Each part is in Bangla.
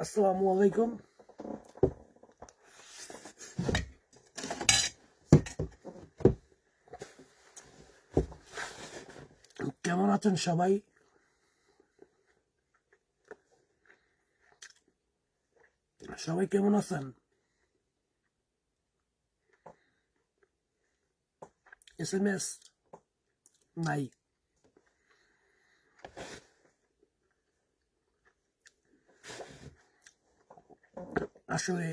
আসসালামু আলাইকুম। কেমন আছেন সবাই? সবাই কেমন আছেন? SMS নাই। আসলে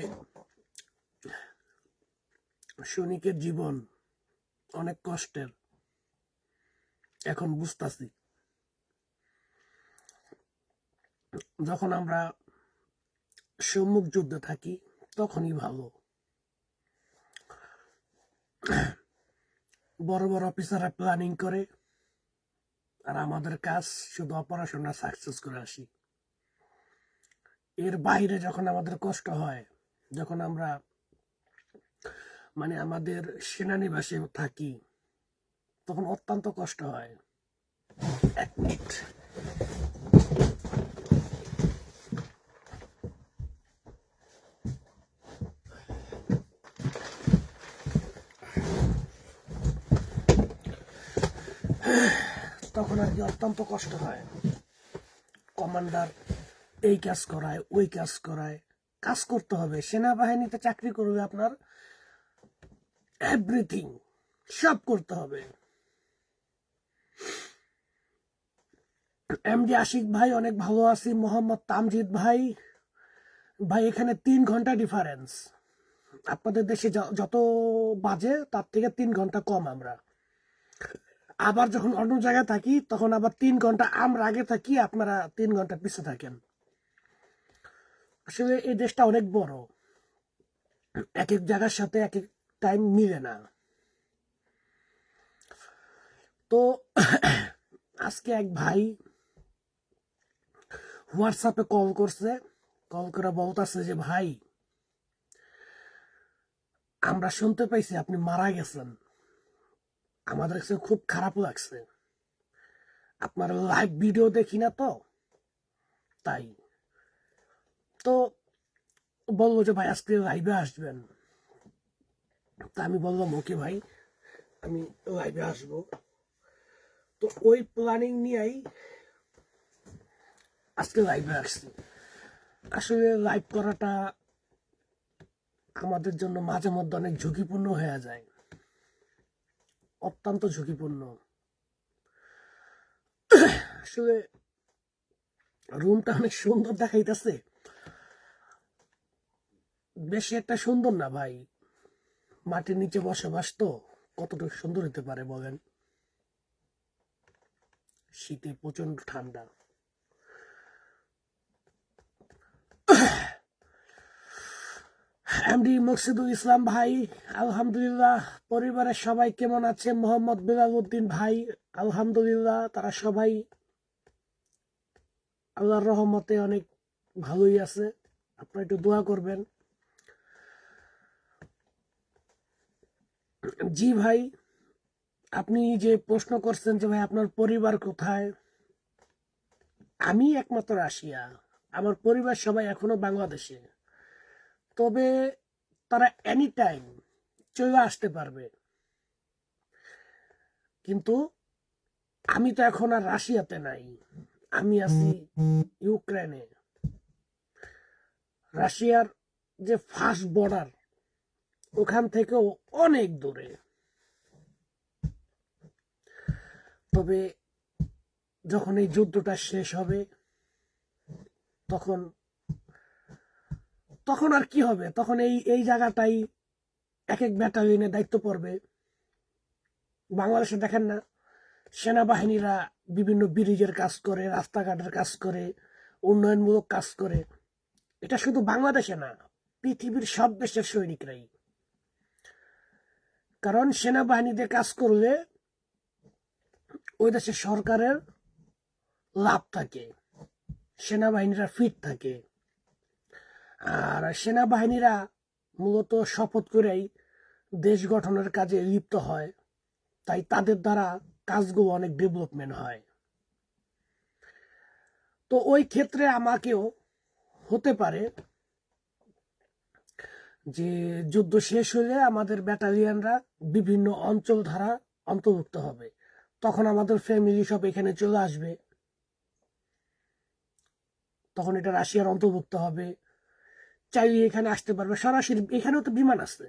সৈনিকের জীবন অনেক কষ্টের, এখন বুঝতাছি। যখন আমরা সম্মুখ যুদ্ধে থাকি তখনই ভালো। বড় বড় অফিসাররা প্ল্যানিং করে, আর আমাদের কাজ শুধু অপারেশনটা সাকসেস করে আসি। এর বাইরে যখন আমাদের কষ্ট হয়, যখন আমরা আমাদের সেনানিবাসে থাকি, তখন অত্যন্ত কষ্ট হয়। এক মিনিট। তখন আর কি অত্যন্ত কষ্ট হয়। কমান্ডার এই কাজ করায়, ওই কাজ করায়, কাজ করতে হবে। সেনাবাহিনীতে চাকরি করলে আপনার এভরিথিং সব করতে হবে। MD আশিক ভাই অনেক ভালো আছি। মোহাম্মদ তামজিদ ভাই, এখানে 3 ঘন্টা ডিফারেন্স। আপনাদের দেশে যত বাজে তার থেকে 3 ঘন্টা কম আমরা। আবার যখন অন্য জায়গায় থাকি তখন আবার 3 ঘন্টা আমরা আগে থাকি, আপনারা 3 ঘন্টা পিছু থাকেন। আসলে এই দেশটা অনেক বড়, এক এক জায়গার সাথে এক এক টাইম মিলে না। তো আজকে এক ভাই হোয়াটসঅ্যাপে কল করছে, কল করে বলতেছে যে ভাই, আমরা শুনতে পাইছি আপনি মারা গেছেন। আমাদের কাছে খুব খারাপ লাগছে, আপনার লাইভ ভিডিও দেখি না তো তাই। তো বলবো যে ভাই আজকে লাইভে আসবেন। তা আমি বললাম ওকে ভাই, আমি লাইভে আসবো। তো ওই প্ল্যানিং নিয়েই আজকে লাইভে আসছি। আসলে লাইভ করাটা আমাদের জন্য মাঝে মধ্যে অনেক ঝুঁকিপূর্ণ হয়ে যায়, অত্যন্ত ঝুঁকিপূর্ণ। আসলে রুমটা অনেক সুন্দর দেখাইতেছে, বেশি একটা সুন্দর না ভাই। মাটির নিচে বসবাস তো কতটুকু সুন্দর হতে পারে বলেন? শীতে প্রচন্ড ঠান্ডা। MD মকসুদুল ইসলাম ভাই, আলহামদুলিল্লাহ। পরিবারের সবাই কেমন আছে? মোহাম্মদ বিলাল উদ্দিন ভাই, আলহামদুলিল্লাহ, তারা সবাই আল্লাহর রহমতে অনেক ভালোই আছে। আপনারা একটু দোয়া করবেন। জি ভাই, আপনি যে প্রশ্ন করছেন যে ভাই আপনার পরিবার কোথায়, আমি একমাত্র রাশিয়া, আমার পরিবার সবাই এখনো বাংলাদেশে। তবে তারা এনি টাইম চলে আসতে পারবে, কিন্তু আমি তো এখন আর রাশিয়াতে নাই, আমি আছি ইউক্রেনে। রাশিয়ার যে ফার্স্ট বর্ডার, ওখান থেকেও অনেক দূরে। তবে যখন এই যুদ্ধটা শেষ হবে তখন তখন আর কি হবে, তখন এই এই জায়গাটাই এক এক ব্যাটালিয়নের দায়িত্ব পড়বে। বাংলাদেশে দেখেন না, সেনাবাহিনীরা বিভিন্ন ব্রিজের কাজ করে, রাস্তাঘাটের কাজ করে, উন্নয়নমূলক কাজ করে। এটা শুধু বাংলাদেশে না, পৃথিবীর সব দেশের সৈনিকরাই। কারণ সেনাবাহিনীতে কাজ করলে ওই দেশের সরকারের লাভ থাকে, সেনাবাহিনীরা ফিট থাকে। আর সেনাবাহিনীরা মূলত শপথ করেই দেশ গঠনের কাজে লিপ্ত হয়, তাই তাদের দ্বারা কাজগুলো অনেক ডেভেলপমেন্ট হয়। তো ওই ক্ষেত্রে আমাকেও হতে পারে যে যুদ্ধ শেষ হলে আমাদের ব্যাটালিয়ানরা বিভিন্ন অঞ্চল ধারা অন্তর্ভুক্ত হবে, তখন আমাদের ফ্যামিলি সব এখানে চলে আসবে, তখন এটা রাশিয়ার অন্তর্ভুক্ত হবে, চাইলে এখানে আসতে পারবে সরাসরি। এখানেও তো বিমান আছে,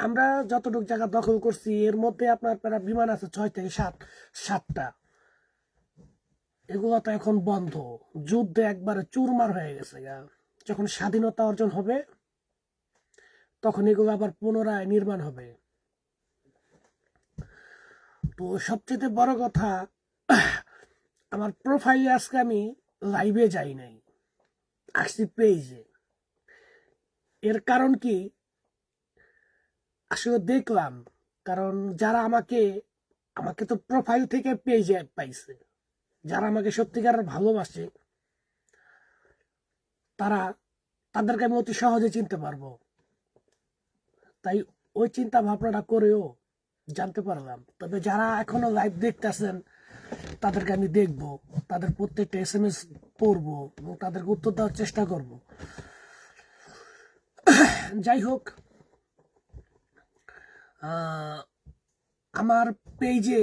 আমরা যতটুকু জায়গা দখল করছি এর মধ্যে আপনার প্রায় বিমান আছে 6 থেকে 7টা। এগুলো তো এখন বন্ধ, যুদ্ধে একবারে চুরমার হয়ে গেছে গা। যখন স্বাধীনতা অর্জন হবে তখন এগুলো আবার পুনরায় নির্মাণ হবে। তো সবচেয়ে বড় কথা, আমার প্রোফাইলে আজকে আমি লাইভে যাই নাই, আসছি পেজে। এর কারণ কি, আসলে দেখলাম, কারণ যারা আমাকে আমাকে তো প্রোফাইল থেকে পেজে পাইছে, যারা আমাকে সত্যিকার ভালোবাসে তারা, তাদেরকে আমি অতি সহজে চিনতে পারবো। তাই ওই চিন্তা ভাবনাটা করেও জানতে পারলাম। তবে যারা এখনো লাইভ দেখতেছেন তাদেরকে আমি দেখব, তাদের প্রত্যেকটা SMS পড়বো এবং তাদেরকে উত্তর দেওয়ার চেষ্টা করব। যাই হোক, আমার পেজে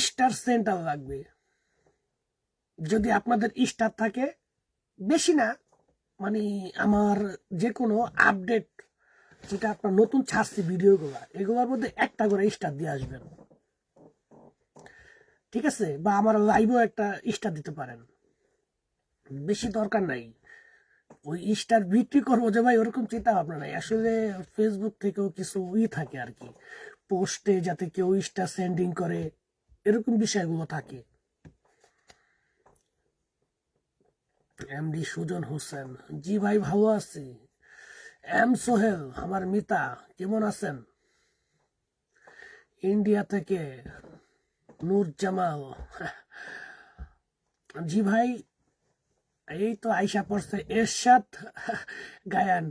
স্টার সেন্টার লাগবে। যদি আপনাদের স্টার থাকে, বেশি না, মানে আমার যে কোনো আপডেট যেটা আপনার নতুন ছাড়ছি ভিডিওগুলো, এগুলোর মধ্যে একটা করে স্টার দিয়ে আসবেন, ঠিক আছে? বা আমার লাইভেও একটা স্টার দিতে পারেন, বেশি দরকার নাই। ওই স্টার বিক্রি করবো যে ভাই, ওরকম চিন্তা ভাবনা নাই। আসলে ফেসবুক থেকেও কিছু থাকে আর কি, পোস্টে যাতে কেউ স্টার সেন্ডিং করে, এরকম বিষয়গুলো থাকে। এমডি সুজন হোসেন, জি ভাই ভালো আছি। এম সোহেল, আমার মিতা কেমন আছেন? ইন্ডিয়া থেকে নূর জামাল, জি ভাই এই তো আইসা পড়ছে এরশাদ গায়ান,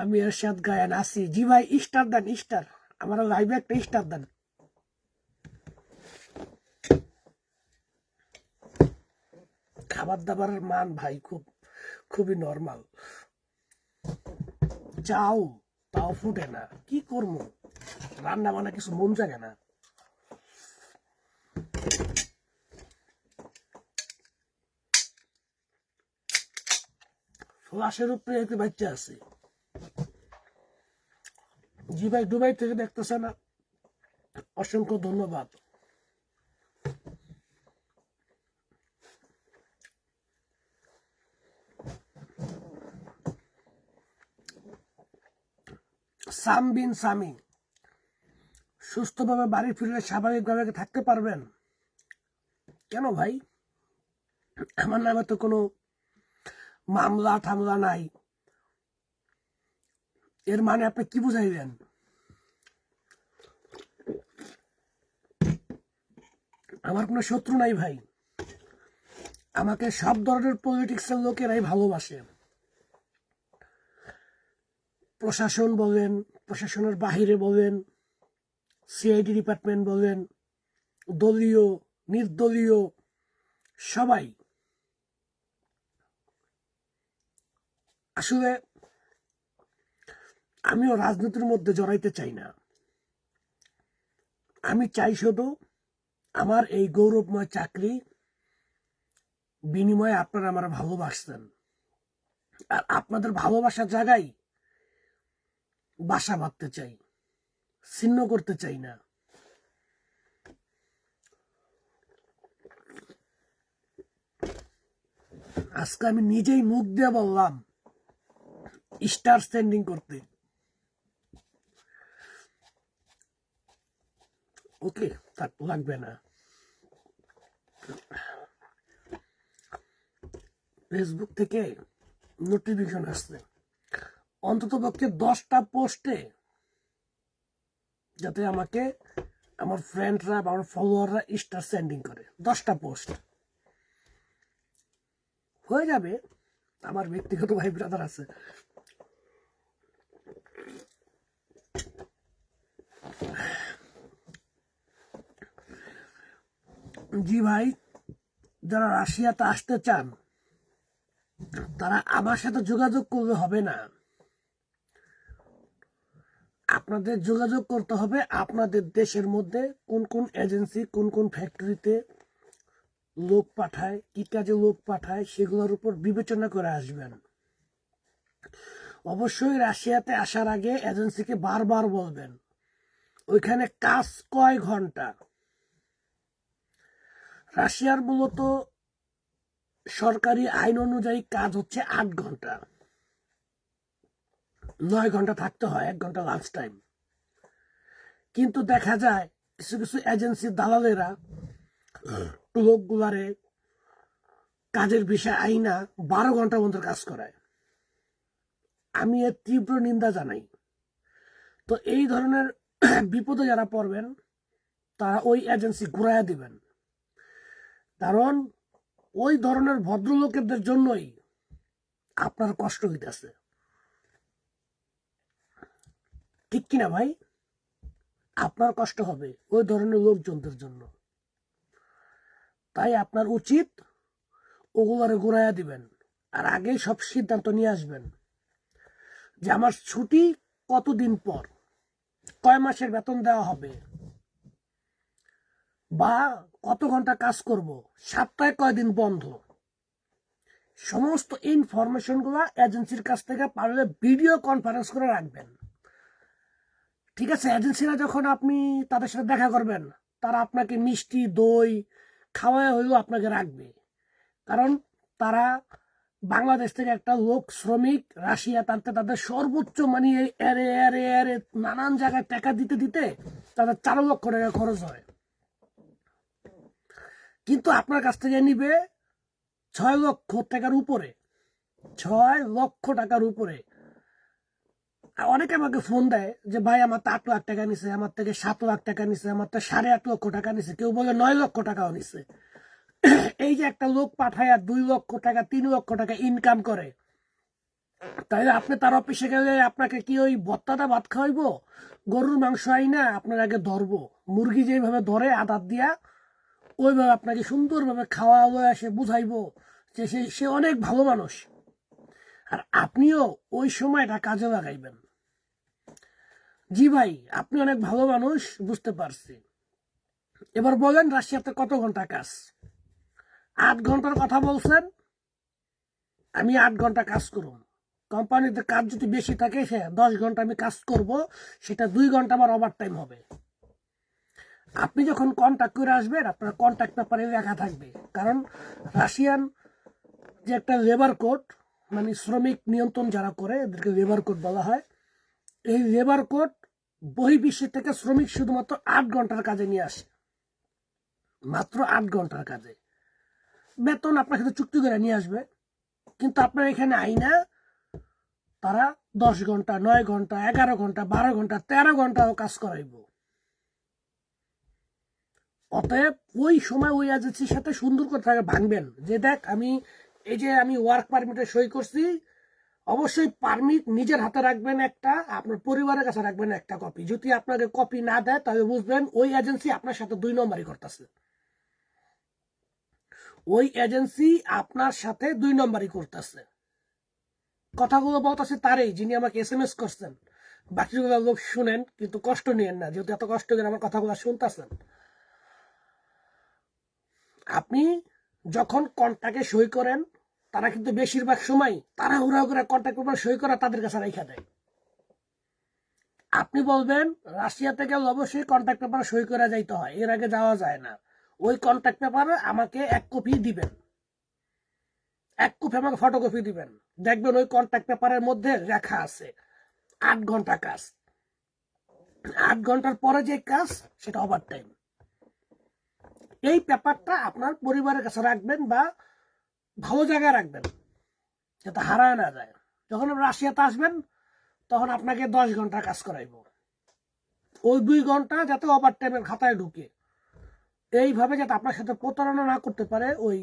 আমি এরশাদ গায়ান আছি। জি ভাই স্টার দেন, স্টার আমার লাইভে একটা স্টার দেন। খাবার দাবারের মান ভাই খুবই নর্মাল, চাও তাও ফুটে না, কি করবো, রান্না বান্না কিছু মন জাগে না। ফ্লাশের উপরে একটি বাচ্চা আছে। জি ভাই দুবাই থেকে দেখতেছে না, অসংখ্য ধন্যবাদ। সাম বিন সামি, সুস্থভাবে বাড়ি ফিরলে স্বাভাবিকভাবে থাকতে পারবেন? কেন ভাই, আমার নামে তো কোনো মামলা টামলা নাই, এর মানে আপনি কি বুঝাইলেন? আমার কোনো শত্রু নাই ভাই, আমাকে সব ধরনের পলিটিক্সের লোকেরাই ভালোবাসে। প্রশাসন বলেন, প্রশাসনের বাহিরে বলেন, সিআইডি ডিপার্টমেন্ট বলেন, দলীয় নির্দলীয় সবাই। আসলে আমিও রাজনীতির মধ্যে জড়াইতে চাই না, আমি চাই শুধু আমার এই গৌরবময় চাকরি বিনিময়ে আপনারা আমার ভালোবাসতেন, আর আপনাদের ভালোবাসার জায়গায় বাসা বাঁধতে চাই, ছিন্ন করতে চাই না। আজকে আমি নিজেই মুখ দিয়ে বললাম স্টার স্ট্যান্ডিং করতে। ওকে, থাক, লাগবে না। ফেসবুক থেকে নোটিফিকেশন আসছে অন্তত পক্ষে 10টা পোস্টে, যাতে আমাকে আমার ফ্রেন্ডরা বা আমার ফলোয়াররা স্টার সেন্ডিং করে। 10টা পোস্ট হয়ে যাবে, আমার ব্যক্তিগত ভাই ব্রাদার আছে। জি ভাই, যারা রাশিয়াতে আসতে চান তারা আমার সাথে যোগাযোগ করলে হবে না, আপনাদের যোগাযোগ করতে হবে আপনাদের দেশের মধ্যে কোন কোন এজেন্সি কোন কোন ফ্যাক্টরিতে লোক পাঠায়, কি কাজে লোক পাঠায়, সেগুলোর উপর বিবেচনা করে আসবেন। অবশ্যই রাশিয়াতে আসার আগে এজেন্সিকে বারবার বলবেন ওইখানে কাজ কয় ঘন্টা। রাশিয়ার মূলত সরকারি আইন অনুযায়ী কাজ হচ্ছে 8 ঘন্টা, 9 ঘন্টা থাকতে হয়, 1 ঘন্টা লাঞ্চ টাইম। কিন্তু দেখা যায় কিছু কিছু এজেন্সির দালালেরা লোকগুলারে কাজের বিষয় আইনা 12 ঘন্টা মতো কাজ করায়। আমি এর তীব্র নিন্দা জানাই। তো এই ধরনের বিপদে যারা পড়বেন তারা ওই এজেন্সি ঘুরাইয়া দিবেন, কারণ ওই ধরনের ভদ্রলোকেদের জন্যই আপনার কষ্ট হইতেছে। ঠিক কিনা ভাই? আপনার কষ্ট হবে ওই ধরনের লোকজনদের জন্য। তাই আপনার উচিত ওগুলারে ঘুরাইয়া দিবেন, আর আগেই সব সিদ্ধান্ত নিয়ে আসবেন যে আমার ছুটি কতদিন পর, কয় মাসের বেতন দেওয়া হবে, বা কত ঘন্টা কাজ করব, সপ্তাহে কয়দিন বন্ধ। সমস্ত ইনফরমেশন গুলা এজেন্সির কাছ থেকে পারলে ভিডিও কনফারেন্স করে রাখবেন। ঠিক আছে? এজেন্সিরা যখন আপনি তাদের সাথে দেখা করবেন, তারা আপনাকে মিষ্টি দই খাওয়ায় হইলেও আপনাকে রাখবে, কারণ তারা বাংলাদেশ থেকে একটা লোক শ্রমিক রাশিয়া টানতে তাদের সর্বোচ্চ মানে এরে এরে এরে নানান জায়গায় টাকা দিতে দিতে তাদের 4 লক্ষ টাকা খরচ হয়, কিন্তু আপনার কাছ থেকে নিবে 6 লক্ষ টাকার উপরে, 6 লক্ষ টাকার উপরে। অনেকে আমাকে ফোন দেয় যে ভাই আমার তো 8 লাখ টাকা নিছে, আমার থেকে 7 লাখ টাকা নিছে, আমার তো 8.5 লক্ষ টাকা নিছে, কেউ বলে 9 লক্ষ টাকাও নিছে। এই যে একটা লোক পাঠায় 2 লক্ষ টাকা 3 লক্ষ টাকা ইনকাম করে, তাইলে আপনি তার অফিসে গেলে আপনাকে কি ওই ভত্তাটা ভাত খাওয়াইবো? গরুর মাংস আই না আপনার আগে ধরবো, মুরগি যেভাবে ধরে আদার দিয়া ওইভাবে আপনাকে সুন্দরভাবে খাওয়ালো, এসে বুঝাইবো যে সে অনেক ভালো মানুষ, আর আপনিও ওই সময়টা কাজে লাগাইবেন। জি ভাই, আপনি অনেক ভালো মানুষ, বুঝতে পারছি। এবার বলেন রাশিয়াতে কত ঘন্টা কাজ? 8 ঘন্টার কথা বলছেন, আমি 8 ঘন্টা কাজ করুন। কোম্পানিতে কাজ যদি বেশি থাকে সে 10 ঘন্টা আমি কাজ করব, সেটা 2 ঘন্টা আমার ওভার টাইম হবে। আপনি যখন কন্ট্যাক্ট করে আসবেন আপনার কন্ট্যাক্ট পেপারে লেখা থাকবে, কারণ রাশিয়ান যে একটা লেবার কোড, মানে শ্রমিক নিয়ন্ত্রণ যারা করে এদেরকে লেবার কোড বলা হয়। এই লেবার কোড বহির্বিশ্ব থেকে শ্রমিক শুধুমাত্র 8 ঘন্টার কাজে নিয়ে আসে, মাত্র 8 ঘন্টার কাজে। বেতন আপনার সাথে চুক্তি করে নিয়ে আসবে, কিন্তু আপনার এখানে আইনা তারা 10 ঘন্টা 9 ঘন্টা 11 ঘন্টা 12 ঘন্টা 13 ঘন্টাও কাজ করাইব। অতএব ওই সময় ওই এজেন্সির সাথে সুন্দর করে তাকে ভাঙবেন যে দেখ আমি এই যে আমি ওয়ার্ক পারমিটে সই করছি, অবশ্যই পারমিট নিজের হাতে রাখবেন একটা, আপনার পরিবারের কাছে রাখবেন একটা কপি। যদি আপনাকে কপি না দেয় তাহলে বুঝবেন ওই এজেন্সি আপনার সাথে 2 নম্বরই করতেছে, ওই এজেন্সি আপনার সাথে 2 নম্বরই করতেছে। কথাগুলো বলতেছে তারই যিনি আমাকে SMS করছেন, বাকিগুলো লোক শুনেন কিন্তু কষ্ট নিয়েন না, যেহেতু এত কষ্ট করে আমার কথাগুলো শুনতেছেন। আপনি যখন কন্ট্রাক্টে সই করেন তারা কিন্তু বেশিরভাগ সময় তাড়াহুড়া করে কন্ট্রাক্ট পেপার সই করা তাদের কাছে রেখে দেয়। আপনি বলবেন রাশিয়া থেকে অবশ্যই কন্ট্রাক্ট পেপার সই করে যাইতে হয়, এর আগে যাওয়া যায় না। ওই কন্ট্রাক্ট পেপার আমাকে 1 কপি দিবেন, 1 কপি আমাকে ফটোকপি দিবেন, দেখবেন ওই কন্ট্রাক্ট পেপারের মধ্যে লেখা আছে 8 ঘন্টা কাজ। 8 ঘন্টার পরে যে কাজ সেটা ওভার টাইম। এই পেপারটা আপনার পরিবারের কাছে রাখবেন বা ভালো জায়গায় রাখবেন যাতে হারায় না যায়। যখন আপনি রাশিয়াতে আসবেন তখন আপনাকে 10 ঘন্টা কাজ করাইব, ওই 2 ঘন্টা যাতে ওভার টাইমের খাতায় ঢুকে, এইভাবে যাতে আপনার সাথে প্রতারণা না করতে পারে ওই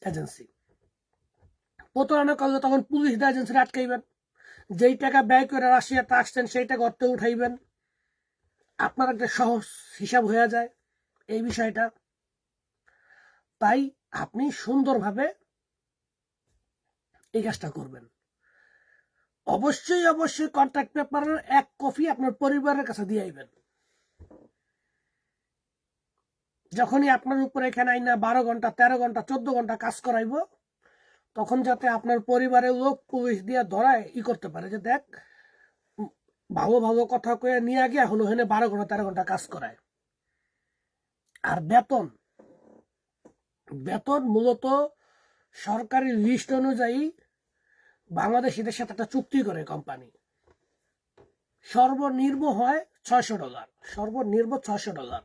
এজেন্সি। প্রতারণা করলে তখন পুলিশ দিয়ে এজেন্সি আটকাইবেন, যেই টাকা ব্যয় করে রাশিয়াতে আসছেন সেই টাকা অর্থে উঠাইবেন, আপনার একটা সহজ হিসাব হয়ে যায় এই বিষয়টা। তাই আপনি সুন্দরভাবে এই কাজটা করবেন। অবশ্যই অবশ্যই কন্ট্রাক্ট পেপারের 1 কপি আপনার পরিবারের কাছে দিয়ে আইবেন। যখনই আপনার উপরে এখানে আইনা 12 ঘন্টা 13 ঘন্টা 14 ঘন্টা কাজ করাইব, তখন যাতে আপনার পরিবারের লোক পুলিশ দিয়ে ধরায় করতে পারে যে দেখ ভালো ভালো কথা কয়ে নিয়ে গিয়ে হলো হেনে 12 ঘন্টা 13 ঘন্টা কাজ করায়। আর বেতন বেতন মূলত সরকারি লিস্ট অনুযায়ী বাংলাদেশিদের সাথে একটা চুক্তি করে কোম্পানি, সর্বনিম্ন হয় $600, সর্বনিম্ন $600।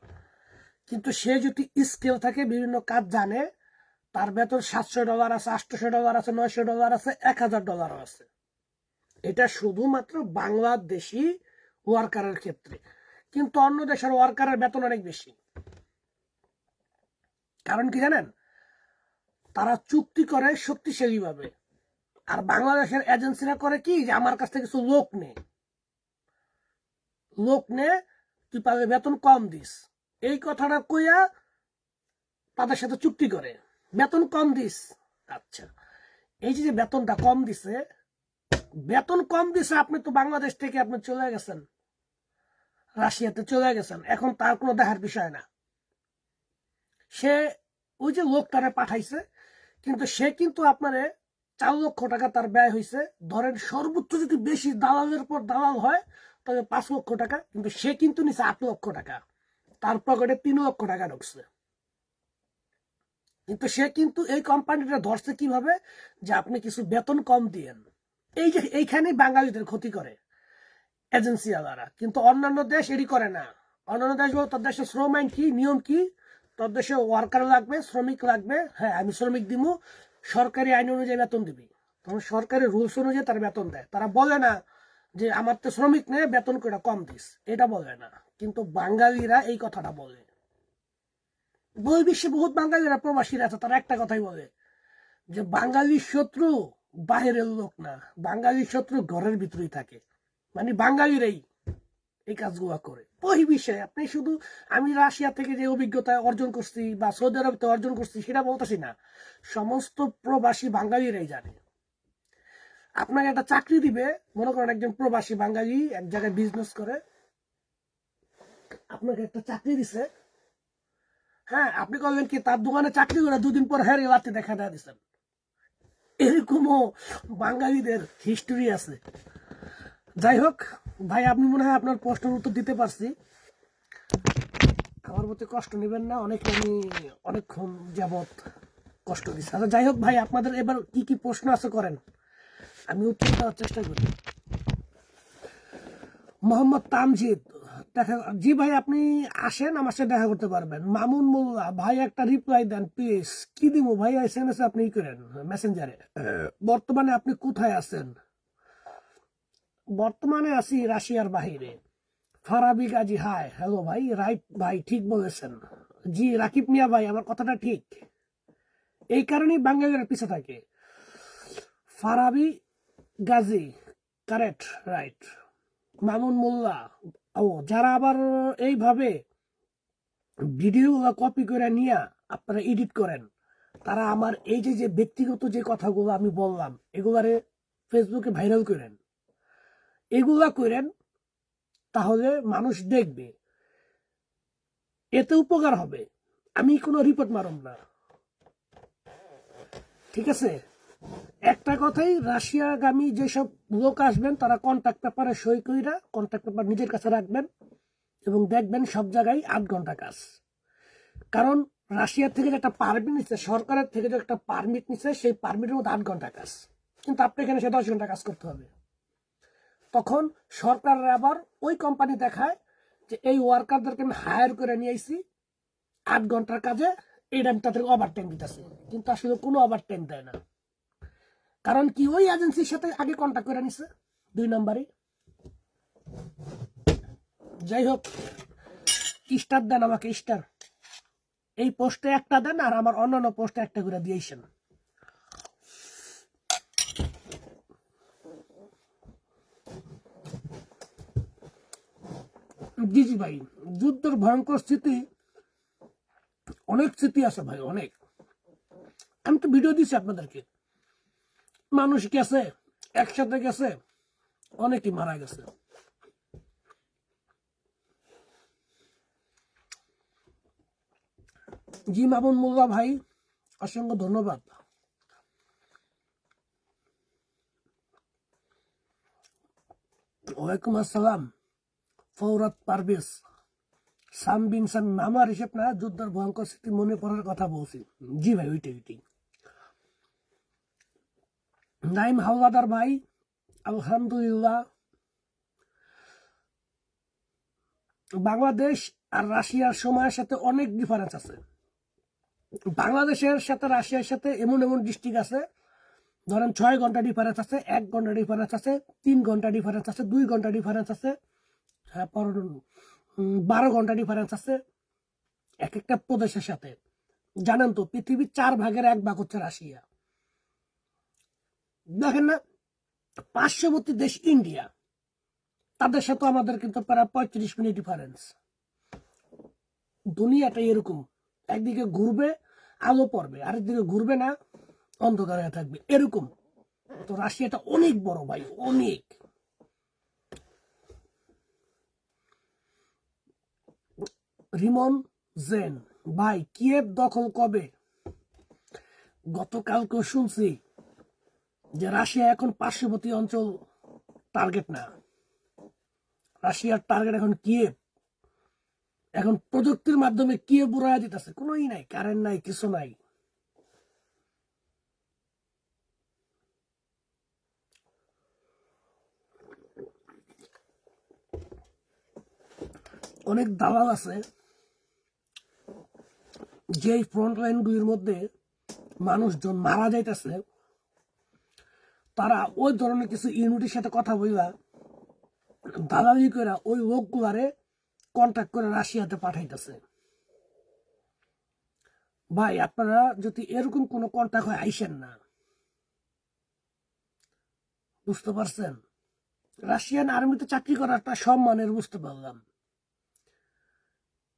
কিন্তু সে যদি স্কিল থাকে, বিভিন্ন কাজ জানে, তার বেতন $700 আছে, $800 আছে, $900 আছে, $1000 আছে। এটা শুধুমাত্র বাংলাদেশি ওয়ার্কারের ক্ষেত্রে। কিন্তু অন্য দেশের ওয়ার্কারের বেতন অনেক বেশি। কারণ কি জানেন, তারা চুক্তি করে শক্তিশালী ভাবে। আর বাংলাদেশের এজেন্সিরা করে কি, যে আমার কাছ থেকে কিছু লোক নে তুই পাবে বেতন কম দিস, এই কথাটা কইয়া তাদের সাথে চুক্তি করে বেতন কম দিস। আচ্ছা, এই যে বেতনটা কম দিছে, আপনি তো বাংলাদেশ থেকে আপনি চলে গেছেন, রাশিয়াতে চলে গেছেন, এখন তার কোনো দেখার বিষয় না। সে ওই যে লোকটারে পাঠাইছে, কিন্তু সে কিন্তু আপনারে 4 লক্ষ টাকা তার ব্যয় হয়েছে। ধরেন সর্বোচ্চ যদি বেশি দালালের পর দালাল হয় তবে 5 লক্ষ টাকা, কিন্তু সে কিন্তু নিছে 8 লক্ষ টাকা, তার পকেটে 3 লক্ষ টাকা ঢুকছে। কিন্তু সে কিন্তু এই কোম্পানিটা ধরছে কিভাবে, যে আপনি কিছু বেতন কম দিয়েন। এই যে এইখানে বাঙালিদের ক্ষতি করে এজেন্সি আলারা, কিন্তু অন্যান্য দেশ এরই করে না। অন্যান্য দেশ বলো, তার দেশে শ্রম আইন কি, নিয়ম কি, তোর দেশে ওয়ার্কার লাগবে, শ্রমিক লাগবে, হ্যাঁ আমি শ্রমিক দিব, সরকারি আইন অনুযায়ী বেতন দিবি। তখন সরকারি রুলস অনুযায়ী তারা বেতন দেয়। তারা বলে না যে আমার তো শ্রমিক নেই, বেতন করে কম দিস, এটা বলে না। কিন্তু বাঙালিরা এই কথাটা বলে। বহির্বিশ্বে বহুত বাঙালিরা প্রবাসীরা আছে, তারা একটা কথাই বলে যে বাঙালির শত্রু বাহিরের লোক না, বাঙালির শত্রু ঘরের ভিতরেই থাকে। মানে বাঙালিরাই এই কাজগুলো করে। বহির্বিশ্বে আপনি শুধু আমি রাশিয়া থেকে যে অভিজ্ঞতা অর্জন করছি বা সৌদি আরবতে অর্জন করছি সেটা বলতেছি না, সমস্ত প্রবাসী বাঙালিরাই জানে। আপনাকে একটা চাকরি দিবে, মনে করেন একজন প্রবাসী বাঙালি এক জায়গায় বিজনেস করে, আপনাকে একটা চাকরি দিছে, হ্যাঁ আপনি করলেন কি তার দোকানে চাকরি করে 2 দিন পর হ্যাঁ লাতে দেখা দেওয়া দিচ্ছেন। এরকমও বাঙালিদের হিস্টোরি আছে। যাই হোক ভাই, আপনি মনে হয় আপনার প্রশ্নের উত্তর দিতে পারছি। আমার প্রতি কষ্ট নেবেন না, আমি অনেকক্ষণ যাবৎ কষ্ট দিচ্ছি। আচ্ছা যাই হোক ভাই, আপনাদের এবার কি কি প্রশ্ন আছে করেন, আমি উত্তর দেওয়ার চেষ্টা করি। মোহাম্মদ তামজিদ, দেখা, জি ভাই আপনি আসেন, আমার সাথে দেখা করতে পারবেন। মামুন মোল্লা, ভাই একটা রিপ্লাই দেন প্লিজ। কি দিব ভাই, SMS আপনি করেন মেসেঞ্জারে। বর্তমানে আপনি কোথায় আছেন? বর্তমানে আছি রাশিয়ার বাহিরে। ফারাবি গাজী, হাই, হ্যালো ভাই, রাইট ভাই, ঠিক বলেছেন। জি রাকিব মিয়া ভাই, আমার কথাটা ঠিক, এই কারণেই বাঙালিরা পিছিয়ে থাকে। Farabi Gazi, correct, right. মামুন মোল্লা, ও যারা আবার এইভাবে ভিডিও কপি করে নিয়ে আপনারা এডিট করেন, তারা আমার এই যে ব্যক্তিগত যে কথাগুলো আমি বললাম এগুলারে ফেসবুকে ভাইরাল করেন, এগুলা করেন, তাহলে মানুষ দেখবে, এতে উপকার হবে। আমি কোনো রিপোর্ট মারব না, ঠিক আছে? একটা কথাই, রাশিয়াগামী যেসব লোক আসবেন তারা কন্ট্রাক্ট পেপারে সই কইরা কন্ট্রাক্ট পেপার নিজের কাছে রাখবেন এবং দেখবেন সব জায়গায় 8 ঘন্টা কাজ। কারণ রাশিয়ার থেকে যে একটা পারমিট নিচ্ছে, সরকারের থেকে যে একটা পারমিট নিচ্ছে, সেই পারমিটের মধ্যে 8 ঘন্টা কাজ, কিন্তু আপনি এখানে সে 10 ঘন্টা কাজ করতে হবে। তখন সরকারের আবার ওই কোম্পানি দেখায় যে এই ওয়ার্কারদেরকে আমি হায়ার করে নিয়ে আইছি 8 ঘন্টার কাজে, এটা আমি তাদের ওভার টাইম দিতেছি, কিন্তু আসলে কোনো ওভার টাইম দেয় না। কারণ কি, ওই এজেন্সির সাথে আগে কন্ট্যাক্ট করে নিছে 2 নম্বরে। যাই হোক, স্টার দেন আমাকে, স্টার। এই পোস্টে একটা দেন আর আমার অন্যান্য পোস্টে একটা করে দিয়েছেন। জি জি ভাই, যুদ্ধের ভয়ঙ্কর স্মৃতি, অনেক স্মৃতি আছে ভাই, অনেক। আমি তো ভিডিও দিচ্ছি আপনাদেরকে, মানুষ গেছে, একসাথে গেছে, অনেকেই মারা গেছে। জি মামুন মোল্লা ভাই, অসংখ্য ধন্যবাদ। ওয়ালাইকুম আসসালাম। ফৌরাত পারভেজ সাম বিনসান নামার হিসেব না, যুদ্ধের ভয়ঙ্কর স্মৃতি মনে পড়ার কথা বলছি। জি ভাই, ওইটাই। নাইম হাওলাদার ভাই, আলহামদুলিল্লাহ। বাংলাদেশ আর রাশিয়ার সময়ের সাথে অনেক ডিফারেন্স আছে। বাংলাদেশের সাথে রাশিয়ার সাথে এমন এমন ডিস্ট্রিক্ট আছে, ধরেন 6 ঘন্টা ডিফারেন্স আছে, 1 ঘন্টা ডিফারেন্স আছে, 3 ঘন্টা ডিফারেন্স আছে, 2 ঘন্টা ডিফারেন্স আছে, 12 ঘন্টা ডিফারেন্স আছে এক একটা প্রদেশের সাথে। জানেন তো, পৃথিবীর 4 ভাগের 1 ভাগ হচ্ছে রাশিয়া। দেখেন না, পার্শ্ববর্তী দেশ ইন্ডিয়া, তাদের সাথে আমাদের কিন্তু প্রায় 35 মিনিট ডিফারেন্স। দুনিয়াটা এরকম, একদিকে ঘুরবে আলো পড়বে, আরেকদিকে ঘুরবে না অন্ধকার হয়ে থাকবে, এরকম। তো রাশিয়াটা অনেক বড় ভাই, অনেক। রিমন জেন ভাই, কিয়েভ দখল কবে? গতকালকে শুনছি যে রাশিয়া এখন পার্শ্ববর্তী অঞ্চল টার্গেট না, রাশিয়ার টার্গেট এখন কিয়েভ। এখন প্রযুক্তির মাধ্যমে কিয়েভ উড়াইয়া দিতেছে, কোনোই নাই, কারেন্ট নাই, কিছু নাই। অনেক দালাল আছে যে ফ্রন্ট লাইন গুলির মধ্যে মানুষজন মারা যাইতেছে, তারা ওই ধরনের কিছু ইউনিটের সাথে কথা বললা দালালি করে ওই লোকগুলারে কন্ট্যাক্ট করে রাশিয়াতে পাঠাইতেছে। ভাই, আপনারা যদি এরকম কোনো কন্ট্যাক্ট হয়, আইসেন না। বুঝতে পারছেন? রাশিয়ান আর্মিতে চাকরি করা একটা সম্মানের, বুঝতে পারলাম,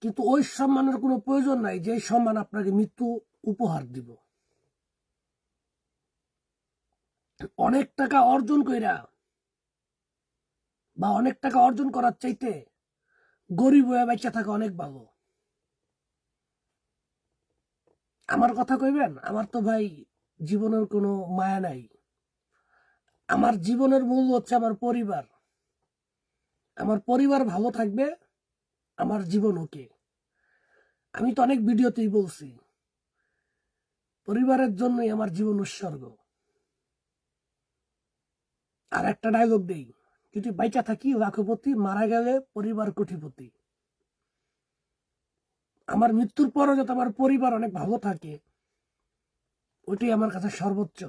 কিন্তু ওই সম্মানের কোনো প্রয়োজন নাই যে সম্মান আপনাকে মৃত্যু উপহার দিব। অনেক টাকা অর্জন কইরা বা অনেক টাকা অর্জন করার চাইতে গরিব হয়ে বাচ্চা থাকা অনেক ভালো। আমার কথা কইবেন, আমার তো ভাই জীবনের কোনো মায়া নাই। আমার জীবনের মূল্য হচ্ছে আমার পরিবার। আমার পরিবার ভালো থাকবে, আমার জীবন ওকে। আমি তো অনেক ভিডিওতেই বলছি, পরিবারের জন্যই আমার জীবন উৎসর্গ। আর একটা ডায়লগ দেই, যদি বাইচা থাকি লাখপতি, মারা গেলে পরিবার কোটিপতি। আমার মৃত্যুর পরও যাতে আমার পরিবার অনেক ভালো থাকে, ওইটাই আমার কাছে সর্বোচ্চ।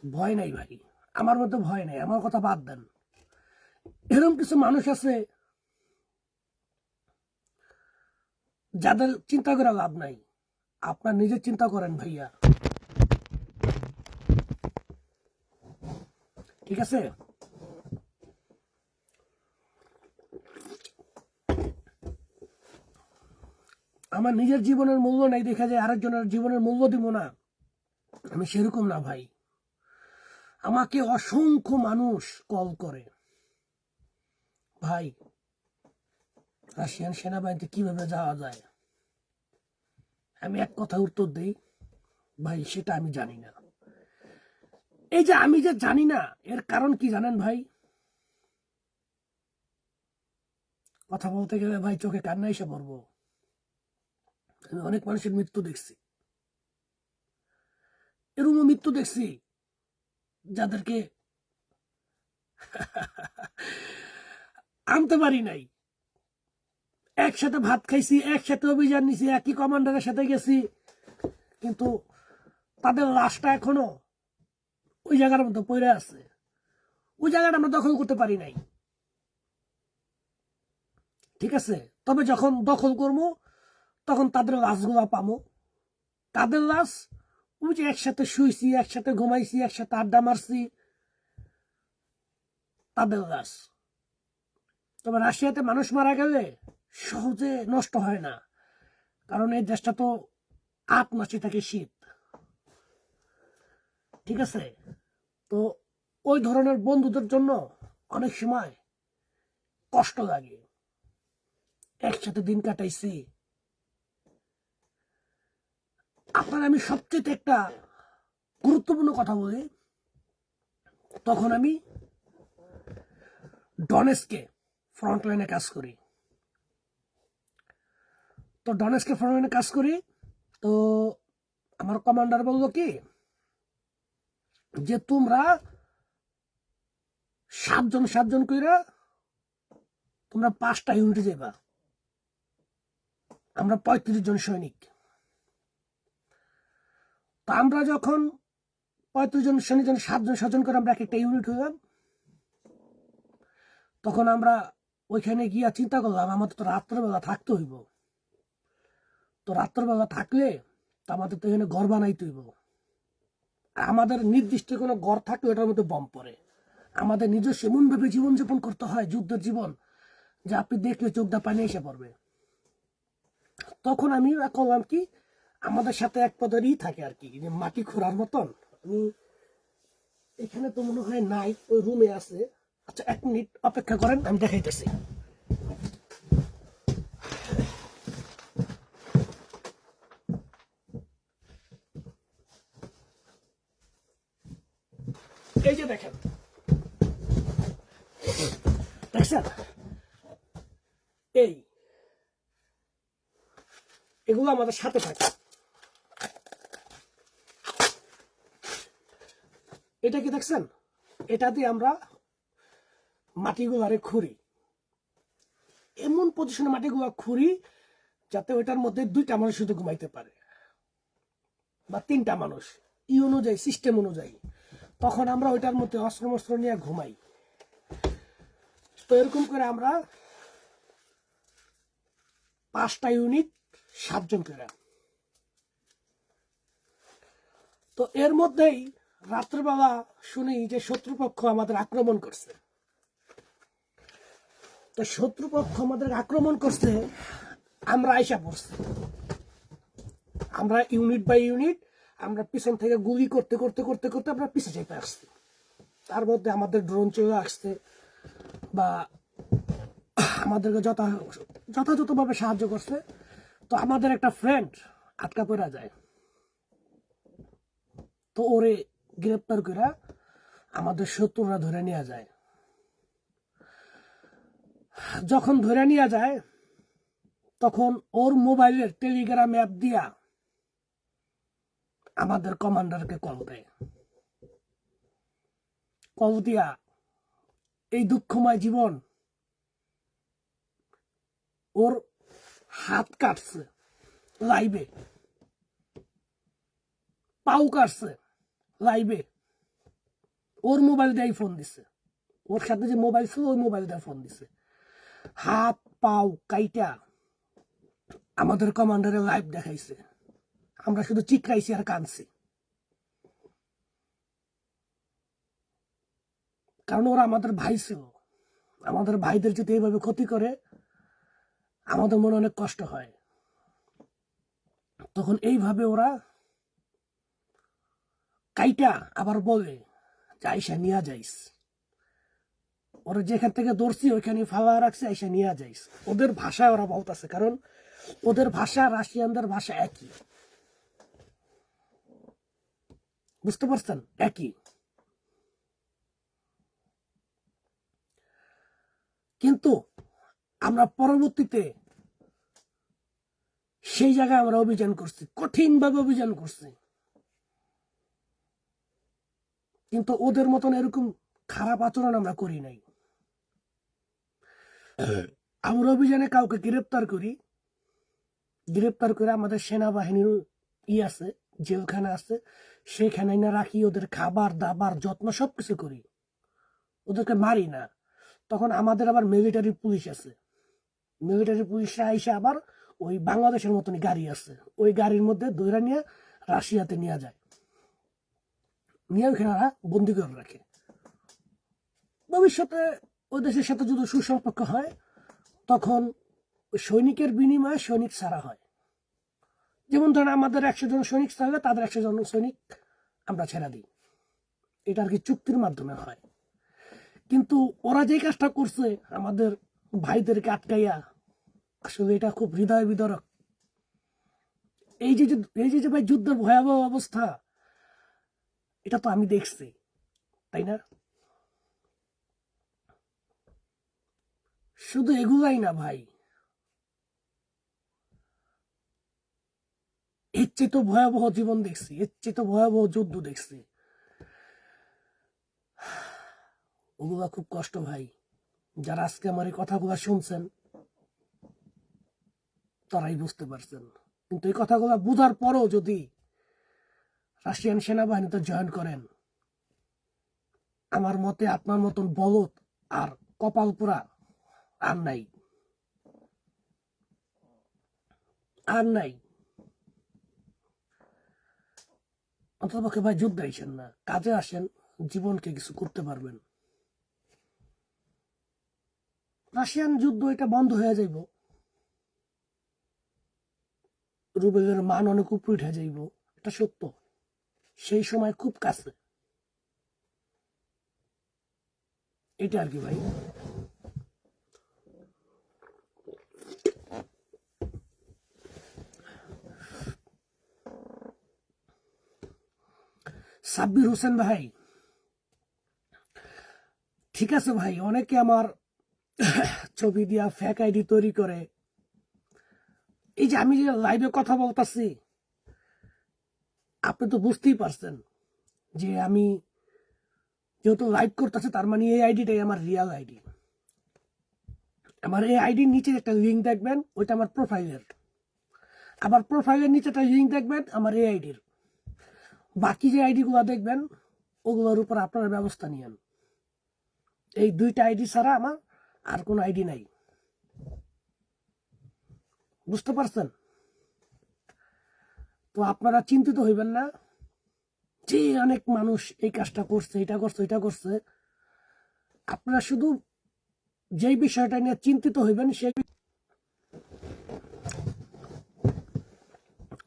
ভয় নাই ভাই, আমার মধ্যে ভয় নাই। আমার কথা বাদ দেন, এরকম কিছু মানুষ আছে যাদের চিন্তা করে লাভ নাই। আপনার নিজের চিন্তা করেন ভাইয়া, ঠিক আছে? আমার নিজের জীবনের মূল্য নাই দেখা যায় আরেকজনের জীবনের মূল্য দিব না, আমি সেরকম না ভাই। আমাকে অসংখ্য মানুষ কল করে, ভাই রাশিয়ান সেনাবাহিনীতে কিভাবে যাওয়া যায়। আমি এক কথা উত্তর দিই, ভাই সেটা আমি জানি না। এই যে আমি যে জানি না, এর কারণ কি জানেন ভাই? কথা বলতে গেলে ভাই চোখে কান্না এসে পড়বো। আমি অনেক মানুষের মৃত্যু দেখছি, এরকম মৃত্যু দেখছি যাদেরকে আনতে পারি নাই। একসাথে ভাত খাইছি, একসাথে অভিযান নিছি, একই কমান্ডারের সাথে গেছি, কিন্তু তাদের লাশটা এখনো ওই জায়গার মতো পড়ে আছে। ওই জায়গাটা আমরা দখল করতে পারি নাই, ঠিক আছে? তবে যখন দখল করবো তখন তাদের লাশগুলা পাবো। তাদের লাশ, ওই যে একসাথে শুইছি, একসাথে ঘুমাইছি, একসাথে আড্ডা মারছি, তাদের লাশ। তবে রাশিয়াতে মানুষ মারা গেলে সহজে নষ্ট হয় না, কারণ এই দেশটা তো 8 মাসে থাকে শীত। ঠিক আছে? তো ওই ধরনের বন্ধুদের জন্য অনেক সময় কষ্ট লাগে। একসাথে দিন কাটাইছি। আপনার আমি সবচেয়ে একটা গুরুত্বপূর্ণ কথা বলি, তখন আমি ডনেস্কে ফ্রন্ট লাইনে কাজ করি। তো ডনেস্কে ফ্রন্ট লাইনে কাজ করি, তো আমার কমান্ডার বললো কি যে তোমরা 7 জন কইরা তোমরা 5টা ইউনিটে যাবা। আমরা 35 জন সৈনিক। তো আমরা যখন 35 জন সৈনিক 7 জন করে আমরা একটা ইউনিট হইলাম, তখন আমরা ওইখানে গিয়া চিন্তা করলাম আমাদের তো রাত্রেবেলা থাকতে হইব। তো রাত্রেবেলা থাকলে আমাদের তো এখানে ঘর বানাইতে হইব। আমাদের নির্দিষ্ট কোনো ঘর থাকলে ওটার মধ্যে বম পড়ে। আমাদের নিজস্ব এমনভাবে জীবনযাপন করতে হয়, যুদ্ধের জীবন, যে আপনি দেখলে চোখটা পানি এসে পড়বে। তখন আমি করলাম কি, আমাদের সাথে এক পদেরই থাকে আর কি, যে মাটি খোঁড়ার মতন। আমি এখানে তো মনে হয় নাই, ওই রুমে আছে। আচ্ছা 1 মিনিট অপেক্ষা করেন, আমি দেখাইতেছি। এই যে দেখেন, দেখছেন এগুলো আমাদের সাথে থাকে। এটা কি দেখছেন? এটা দিয়ে আমরা মাটিগুলারে খুঁড়ি, এমন পজিশনে মাটিগুলা খুঁড়ি যাতে ওইটার মধ্যে 2টা মানুষ শুধু ঘুমাইতে পারে, বা 3টা মানুষ, অনুযায়ী, সিস্টেম অনুযায়ী। তখন আমরা ওইটার মধ্যে অস্ত্র নিয়ে ঘুমাই। তো এরকম করে আমরা 5টা ইউনিট, 7 জন করে। তো এর মধ্যেই রাত্রেবেলা শুনি যে শত্রুপক্ষ আমাদের আক্রমণ করছে। তো শত্রুপক্ষ আমাদের আক্রমণ করছে, আমরা আইসা পড়ছি। আমরা ইউনিট বাই ইউনিট আমরা পিছন থেকে গুলি করতে করতে করতে করতে আমরা পিছে চেপে আসছি। তার মধ্যে আমাদের ড্রোন চলে আসছে, বা আমাদেরকে যথাযথভাবে সাহায্য করছে। তো আমাদের একটা ফ্রেন্ড আটকা পড়া যায়। তো ওরে গ্রেপ্তার করে আমাদের শত্রুরা ধরে নেওয়া যায়। যখন ধরে নেওয়া যায়, তখন ওর মোবাইলের টেলিগ্রাম অ্যাপ দিয়া আমাদের কমান্ডারকে কল দেয়। কল দিয়া এই দুঃখময় জীবন, ওর হাত কাটছে লাইভে, পাও কাটছে লাইভে, ওর মোবাইল দিয়ে ফোন দিছে। ওর সাথে যে মোবাইল ছিল ওই মোবাইল দিয়ে ফোন দিছে। হাত পাও কাইটা আমাদের কমান্ডারের লাইভ দেখাইছে। আমরা শুধু চিৎকাইছি আর কাঁদছি, কারণ ওরা আমাদের ভাই ছিল। আমাদের ভাইদের যদি এইভাবে ক্ষতি করে, আমাদের মনে অনেক কষ্ট হয়। তখন এইভাবে ওরা কাইটা আবার বলে যে আইসা নিয়া যাইস, ওরা যেখান থেকে ধরছি ওইখানে ফালা রাখছে, আইসা নিয়া যাইস। ওদের ভাষায় ওরা বলতেছে, কারণ ওদের ভাষা রাশিয়ানদের ভাষা একই, বুঝতে পারছেন? একই। কিন্তু আমরা পরবর্তীতে সেই জায়গায় আমরা অভিযান করছি, কঠিনভাবে অভিযান করছি। কিন্তু ওদের মতন এরকম খারাপ আচরণ আমরা করি নাই। আমরা অভিযানে কাউকে গ্রেপ্তার করি, গ্রেপ্তার করে আমাদের সেনাবাহিনীর আছে, জেলখানা আছে, সেখানে না রাখি, ওদের খাবার দাবার যত্ন সবকিছু করি, ওদেরকে মারি না। তখন আমাদের আবার মিলিটারি পুলিশ আছে, মিলিটারি পুলিশরা আইসা আবার ওই বাংলাদেশের মতনই গাড়ি আছে, ওই গাড়ির মধ্যে ধরে নিয়ে রাশিয়াতে নিয়ে যায়, নিয়ে ওইখানে বন্দি করে রাখে। ভবিষ্যতে ওই দেশের সাথে যদি সুসম্পর্ক হয়, তখন সৈনিকের বিনিময়ে সৈনিক ছাড়া হয়। যেমন ধরেন আমাদের 100 জন সৈনিক থাকলে তাদের 100 জন সৈনিক আমরা ছেড়ে দিই। এটা আর কি চুক্তির মাধ্যমে হয়। কিন্তু ওরা যে কাজটা করছে আমাদের ভাইদেরকে আটকাইয়া, আসলে এটা খুব হৃদয় বিদারক। এই যে ভাই যুদ্ধের ভয়াবহ অবস্থা, এটা তো আমি দেখছি, তাই না? শুধু এগুলাই না ভাই, এর চেয়ে তো ভয়াবহ জীবন দেখছি, এর চেয়ে তো ভয়াবহ যুদ্ধ দেখছি। ওগুলা খুব কষ্ট ভাই। যারা আজকে আমার এই কথাগুলো শুনছেন তারাই বুঝতে পারছেন। কিন্তু এই কথাগুলো বুঝার পরও যদি রাশিয়ান সেনাবাহিনীতে জয়েন করেন, আমার মতে আপনার মতন বলদ আর কপাল পোড়া আর নাই, আর নাই। অন্ততপক্ষে ভাই যুদ্ধ আইসেন না, কাজে আসেন, জীবনকে কিছু করতে পারবেন। রাশিয়ান যুদ্ধ এটা বন্ধ হয়ে যাইব, রুবেলের মান অনেক উপরে উঠে যাইব, এটা সত্য। সেই সময় খুব কাছে, এটা আর কি ভাই। সাব্বির হোসেন ভাই, ঠিক আছে ভাই, অনেকে আমার ছবি দিয়া ফেক আইডি তৈরি করে। এই যে আমি যে লাইভে কথা বলতেছি, আপনি তো বুঝতেই পারছেন যে আমি যেহেতু লাইভ করতেছে, তার মানে এই আইডিটাই আমার রিয়াল আইডি। আমার এই আইডির নিচে একটা লিঙ্ক দেখবেন, ওইটা আমার প্রোফাইলের। আবার প্রোফাইলের নিচে একটা লিঙ্ক দেখবেন আমার এই আইডির। বাকি যে আইডিগুলো দেখবেন ওগুলোর উপর আপনারা ব্যবস্থা নিয়েন। এই দুইটা আইডি ছাড়া আমার আর কোনো আইডি নাই, বুঝতে পারছেন? তো আপনারা চিন্তিত হইবেন না যে অনেক মানুষ এই কাজটা করছে, এটা করছে, এটা করছে। আপনারা শুধু যেই বিষয়টা নিয়ে চিন্তিত হইবেন সেই,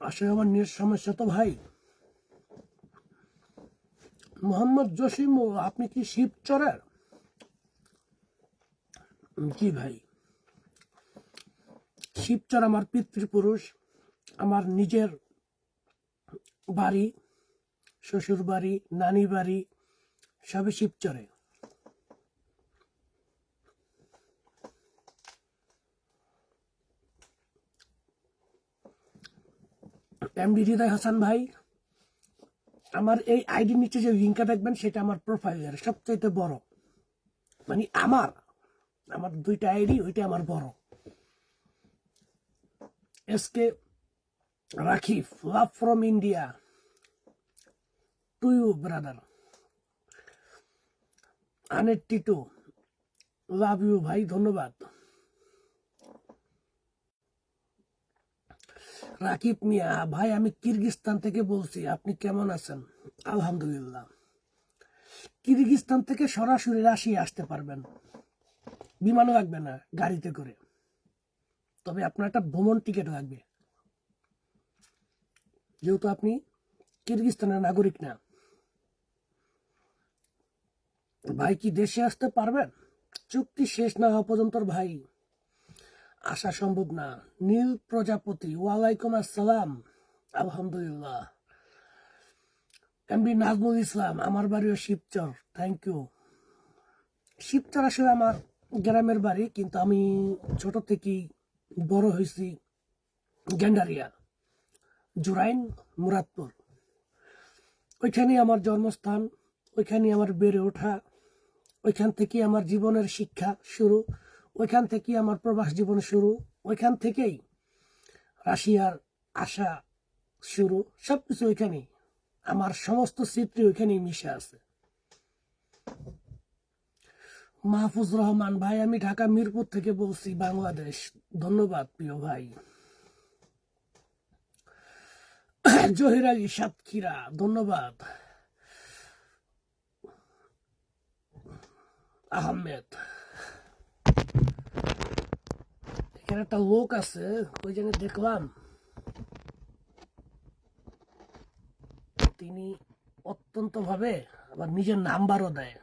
আসলে আমার নেট সমস্যা তো ভাই। মোহাম্মদ জসিম, আপনি কি শিবচরের? জি ভাই, শিবচর আমার পিতৃপুরুষ, আমার নিজের বাড়ি, শ্বশুর বাড়ি, নানি বাড়ি সবই শিবচরে। এমডি হৃদয় হাসান ভাই, আমার এই আইডির নিচে যে লিঙ্কটা দেখবেন সেটা আমার প্রোফাইলের সবচাইতে বড়, মানে আমার আমার দুইটা আইডি, ওইটা আমার বড়। SK Rakib, love from India to you brother. আনের টিটু, লাভ ইউ ভাই, ধন্যবাদ। রাকিব মিয়া ভাই, আমি কিরগিজস্তান থেকে বলছি, আপনি কেমন আছেন? আলহামদুলিল্লাহ। কিরগিজস্তান থেকে সরাসরি রাশিয়া আসতে পারবেন, বিমানও লাগবে না, গাড়িতে করে। তবে আপনার একটা ভ্রমণ টিকিট লাগবে, যেহেতু আপনি কিরগিজস্তানের নাগরিক না। ভাই কি দেশে আসতে পারবেন? চুক্তি শেষ না হওয়া পর্যন্ত ভাই আসা সম্ভব না। নীল প্রজাপতি, ওয়ালাইকুম আসসালাম, আলহামদুলিল্লাহ। এমবি নাজমুল ইসলাম, আমার বাড়িও শিবচর, থ্যাংক ইউ। শিবচর আসলে আমার গ্রামের বাড়ি, কিন্তু আমি ছোট থেকেই বড় হয়েছি গেন্ডারিয়া, জুরাইন, মুরাদপুর। ওইখানে আমার জন্মস্থান, ওইখানে আমার বেড়ে ওঠা, ওইখান থেকে আমার জীবনের শিক্ষা শুরু, ওইখান থেকে আমার প্রবাস জীবন শুরু, ওইখান থেকেই রাশিয়ার আসা শুরু, সবকিছু ওইখানেই। আমার সমস্ত স্মৃতি ওইখানেই মিশে আছে। মাহফুজ রহমান ভাই, আমি ঢাকা মিরপুর থেকে বলছি, বাংলাদেশ। ধন্যবাদ প্রিয় ভাই। জহির আলী সাতক্ষীরা, ধন্যবাদ। আহমেদ, এখানে একটা লোক আছে, ওই জন্য দেখলাম তিনি অত্যন্ত ভাবে আবার নিজের নাম্বারও দেয়।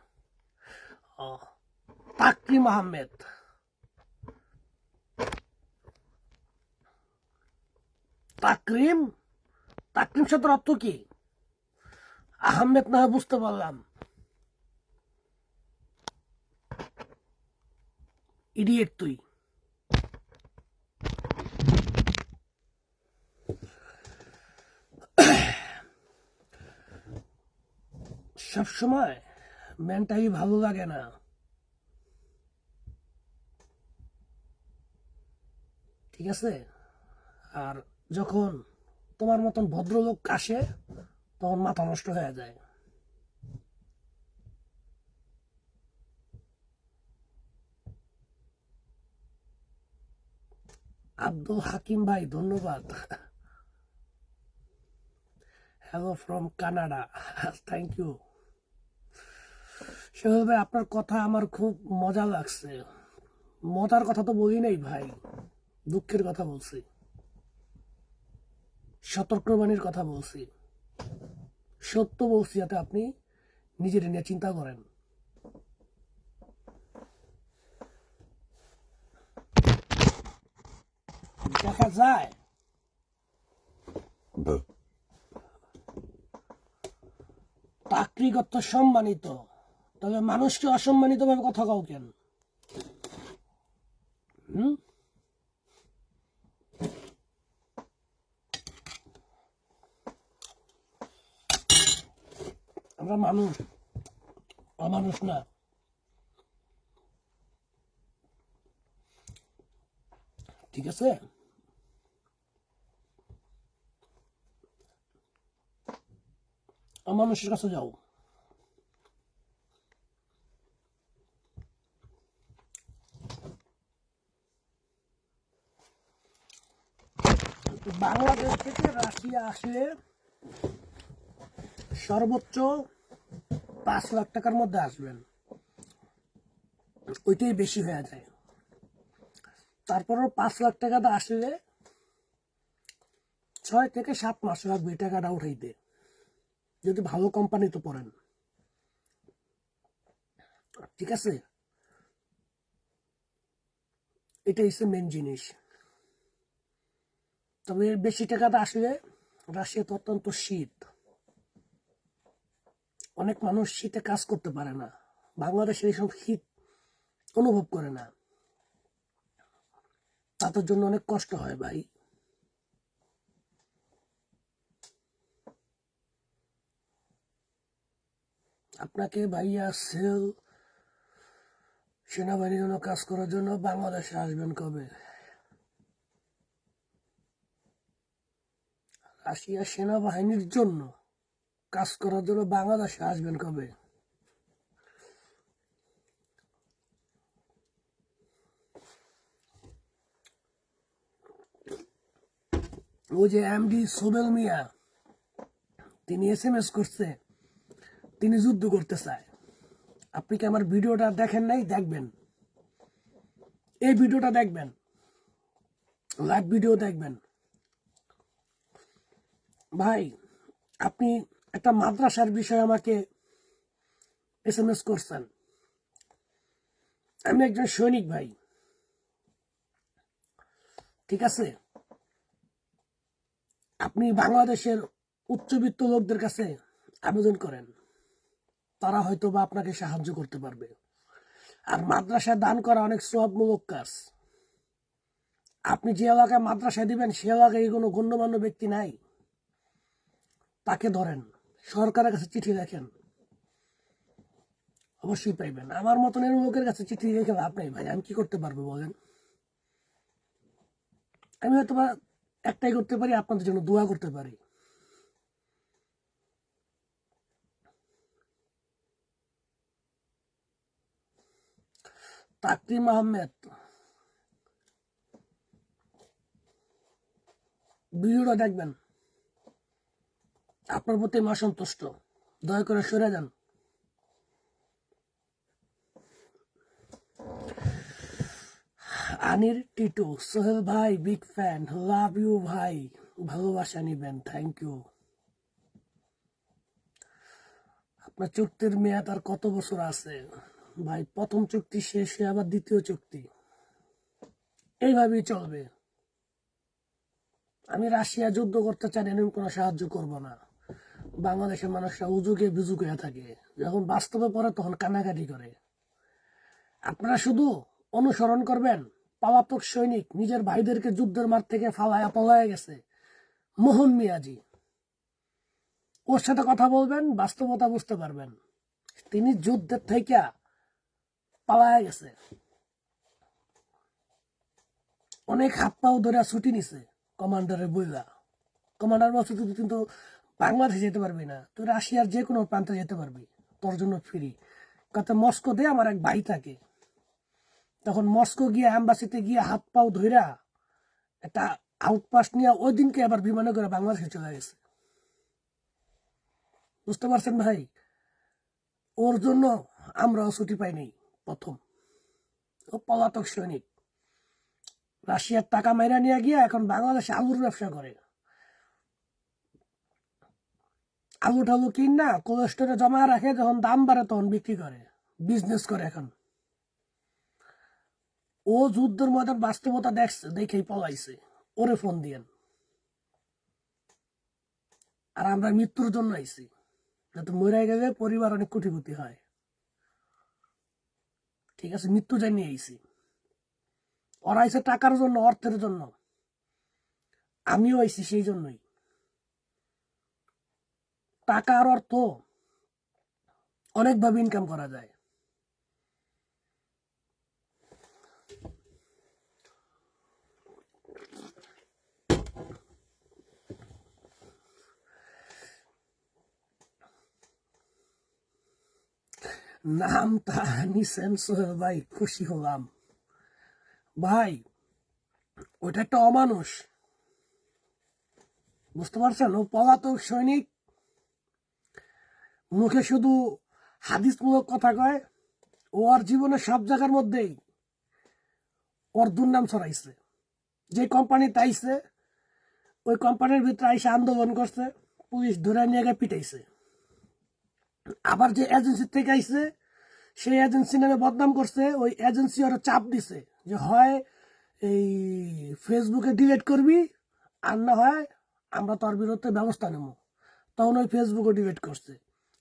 তাকরিম আহমেদ, তাকরিম তাকরিম শব্দের অর্থ কি? আহমেদ না হয় বুঝতে পারলাম, ইডিয়েট তুই। সবসময় মেনটাই ভালো লাগে না, ঠিক আছে? আর যখন তোমার মতন ভদ্রলোক আসে তখন মাথা নষ্ট হয়ে যায়। আব্দুল হাকিম ভাই ধন্যবাদ। Hello from Canada, thank you. Sohel ভাই আপনার কথা আমার খুব মজা লাগছে। মজার কথা তো বলি নাই ভাই, দুঃখের কথা বলছি, সতর্কবাণীর কথা বলছি, সত্য বলছি, যাতে আপনি নিজের নিয়ে চিন্তা করেন। দেখা যায় চাকরিগত সম্মানিত, তবে মানুষকে অসম্মানিত ভাবে কথা কাউ কেন? আমরা মানুষ, অমানুষ না। ঠিক আছে, অমানুষের কাছে যাও। বাংলাদেশ থেকে রাশিয়া আসলে সর্বোচ্চ 5 লাখ টাকার মধ্যে আসবেন, ওইটাই বেশি হয়ে যায়। তারপরও 5 লাখ টাকাটা আসলে 6 থেকে 7 মাস লাগবে এই টাকাটা উঠাইতে, যদি ভালো কোম্পানিতে পড়েন, ঠিক আছে? এটা হচ্ছে মেন জিনিস। তবে বেশি টাকাটা আসলে রাশিয়াতে অত্যন্ত শীত, অনেক মানুষ শীতে কাজ করতে পারে না, বাংলাদেশের এইসব শীত অনুভব করে না, তাদের জন্য অনেক কষ্ট হয় ভাই। আপনাকে ভাইয়া সেনাবাহিনীর জন্য কাজ করার জন্য বাংলাদেশে আসবেন কবে? রাশিয়া সেনাবাহিনীর জন্য কাজ করার জন্য বাংলাদেশে আসবেন কবে? ওই যে এমডি সোবেল মিয়া, তিনি SMS করছে, তিনি যুদ্ধ করতে চায়। আপনি কি আমার ভিডিওটা দেখেন নাই? দেখবেন, এই ভিডিওটা দেখবেন, লাইভ ভিডিও দেখবেন। ভাই আপনি একটা মাদ্রাসার বিষয়ে আমাকে SMS করছেন, আমি একজন সৈনিক ভাই, ঠিক আছে? আপনি বাংলাদেশের উচ্চবিত্ত লোকদের কাছে আবেদন করেন, তারা হয়তো বা আপনাকে সাহায্য করতে পারবে। আর মাদ্রাসায় দান করা অনেক সওয়াবমূলক কাজ। আপনি যে এলাকায় মাদ্রাসায় দিবেন সে এলাকায় কোনো গণ্যমান্য ব্যক্তি নাই, তাকে ধরেন, সরকারের কাছে চিঠি লেখেন, অবশ্যই পাইবেন। আমার মতন এর লোকের কাছে চিঠি রেখে লাভ নেই ভাই, আমি কি করতে পারবো বলেন? আমি হয়তো বা একটাই করতে পারি, আপনাদের জন্য দোয়া করতে পারি। তাকরিম আহমেদ, ভিডিওটা দেখবেন, আপনার প্রতি আমি অসন্তুষ্ট, দয়া করে সরে যান। আনির টিটু, সোহেল ভাই বিগ ফ্যান, লাভ ইউ ভাই, ভালোবাসা নিবেন, থ্যাংক ইউ। আপনার চুক্তির মেয়াদ আর কত বছর আছে ভাই? প্রথম চুক্তি শেষে আবার দ্বিতীয় চুক্তি, এইভাবেই চলবে। আমি রাশিয়া যুদ্ধ করতে চাই, আমি কোনো সাহায্য করব না। বাংলাদেশের মানুষরা উজুগে বিজুগ হয়ে থাকে, যখন বাস্তবে পড়ে তখন কান্নাকাটি করে। আপনারা শুধু অনুসরণ করবেন। পলাতক সৈনিক নিজের ভাইদেরকে যুদ্ধের মাঠ থেকে ফালায়া পলায় গেছে, মোহন মিয়াজি। ওর সাথে কথা বলবেন, বাস্তবতা বুঝতে পারবেন। তিনি যুদ্ধের থেকে পালায় গেছে, অনেক হাত পাও ধরে ছুটি নিছে কমান্ডারের বইলা। কমান্ডার বলছে তুই কিন্তু বাংলাদেশে যেতে পারবি না, তুই রাশিয়ার যে কোনো প্রান্তে যেতে পারবি, তোর জন্য ফ্রি। কথা মস্কোতে আমার এক ভাই থাকে, তখন মস্কো গিয়ে অ্যাম্বাসিতে গিয়ে হাত পাও ধইরা একটা আউটপাস নিয়ে ওই দিনকে আবার বিমানে করে বাংলাদেশে চলে গেছে। বুঝতে পারছেন ভাই? ওর জন্য আমরাও ছুটি পাই নাই। প্রথম ও পলাতক সৈনিক, রাশিয়ার টাকা মাইরা নিয়ে গিয়ে এখন বাংলাদেশে আলুর ব্যবসা করে। আলু টালু কিন না কোল্ড স্টোরে জমা রাখে, যখন দাম বাড়ে তখন বিক্রি করে, বিজনেস করে। এখন ও যুদ্ধের ময়দান বাস্তবতা দেখছে, দেখেই পলাইছে। ওরে ফোন দিয়েন। আর আমরা মৃত্যুর জন্য আইছি, যাতে মরে গেলে পরিবার অনেক কোটিপতি হয়। ঠিক আছে, মৃত্যু জানিয়ে আইছি। ওরা আইছে টাকার জন্য, অর্থের জন্য। আমিও আইছি সেই জন্যই। টাকা আর অর্থ অনেকভাবে ইনকাম করা যায়। নামটা নিছেন সোহেল ভাই, খুশি হলাম ভাই। ওইটা একটা অমানুষ, বুঝতে পারছেন? ও পলাতক সৈনিক, মুখে শুধু হাদিসমূলক কথা কয়। ও আর জীবনের সব জায়গার মধ্যেই ওর দুর্নাম ছড়াইছে। যে কোম্পানিতে আইছে ওই কোম্পানির ভিতরে আইসে আন্দোলন করছে, পুলিশ ধরে নিয়ে গিয়ে পিটাইছে। আবার যে এজেন্সি থেকে আইছে সেই এজেন্সি নামে বদনাম করছে। ওই এজেন্সি ওরা চাপ দিছে যে হয় এই ফেসবুকে ডিলিট করবি, আর না হয় আমরা তোর বিরুদ্ধে ব্যবস্থা নেব। তখন ওই ফেসবুকে ডিলিট করছে।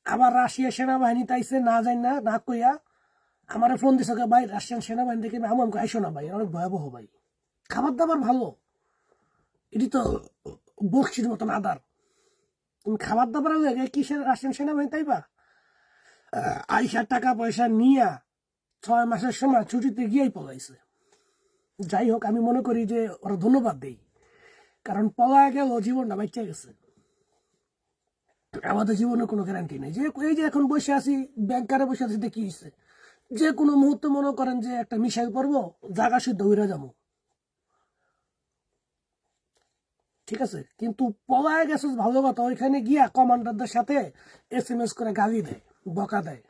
আবার রাশিয়া সেনাবাহিনী তাইছে, না যাই না না কইয়া আমার ফোন দিছে, ভাই রাশিয়ান সেনাবাহিনী থেকে আমার আইসো না ভাই, অনেক ভয়াবহ ভাই। খাবার দাবার ভালো, এটি তো বক্সির মতন আদার। তুমি খাবার দাবার লাগে কিসের রাশিয়ান সেনাবাহিনী তাইবা? আইসা টাকা পয়সা নিয়া 6 মাসের সময় ছুটিতে গিয়েই পলাইছে। যাই হোক, আমি মনে করি যে ওরা ধন্যবাদ দেই, কারণ পলায় গেল জীবনটা বাচ্চা গেছে। আমাদের জীবনে কোনো গ্যারান্টি নেই। যে এই যে এখন বসে আছি, ব্যাংকারে বসে আছি, দেখি হয়েছে যে কোনো মুহূর্তে মনে করেন যে একটা মিসাইল পড়বো, জাগা সিদ্ধ হইরা যাবো। ঠিক আছে, কিন্তু পলায় গেছে ভালো কথা, ওইখানে গিয়া কমান্ডারদের সাথে SMS করে গালি দেয়, বকা দেয়।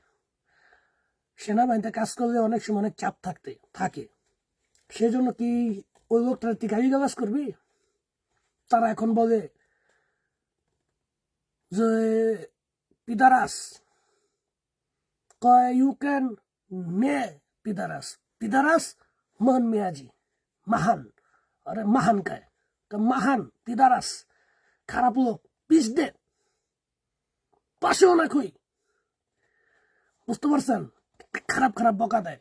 সেনাবাহিনীতে কাজ করলে অনেক সময় অনেক চাপ থাকে। সেই জন্য কি ওই লোকটার তুই গালি গালাজ করবি? তারা এখন বলে যে পিদারাস, কয় ইউ ক্যান মে পিদারাস, পিদারাস মোহন মিয়াজি মহান। আরে মহান কায়, মহান পিদারাস, খারাপ লোক, পিস দে, পাশেও না খুই। বুঝতে পারছেন? খারাপ খারাপ বকা দেয়।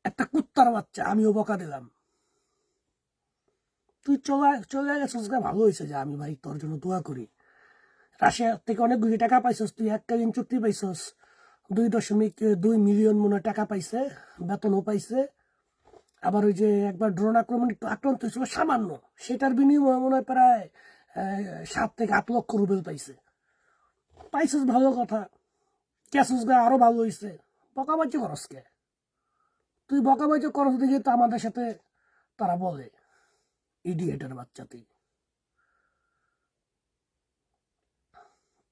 একটা কুত্তার বাচ্চা, আমিও বকা দিলাম। তুই চলে গেছিস, ভালো হয়েছে যে আমি ভাই তোর জন্য দোয়া করি। রাশিয়া থেকে অনেকগুলি টাকা পাইছস, তুই এককালীন চুক্তি পাইছস, 2.2 মিলিয়ন মনে টাকা পাইছে, বেতনও পাইছে। আবার ওই যে একবার ড্রোন আক্রমণ একটু আক্রান্ত হয়েছিল সামান্য, সেটার বিনিময়ে মনে হয় প্রায় 7 থেকে 8 লক্ষ রুবেল পাইছস ভালো কথা। ক্যাসুস গা আরো ভালো হয়েছে। বকাবাজি করস কে? তুই বকাবাজি করস দেখে তো আমাদের সাথে তারা বলে ইডিয়েটের বাচ্চা। তুই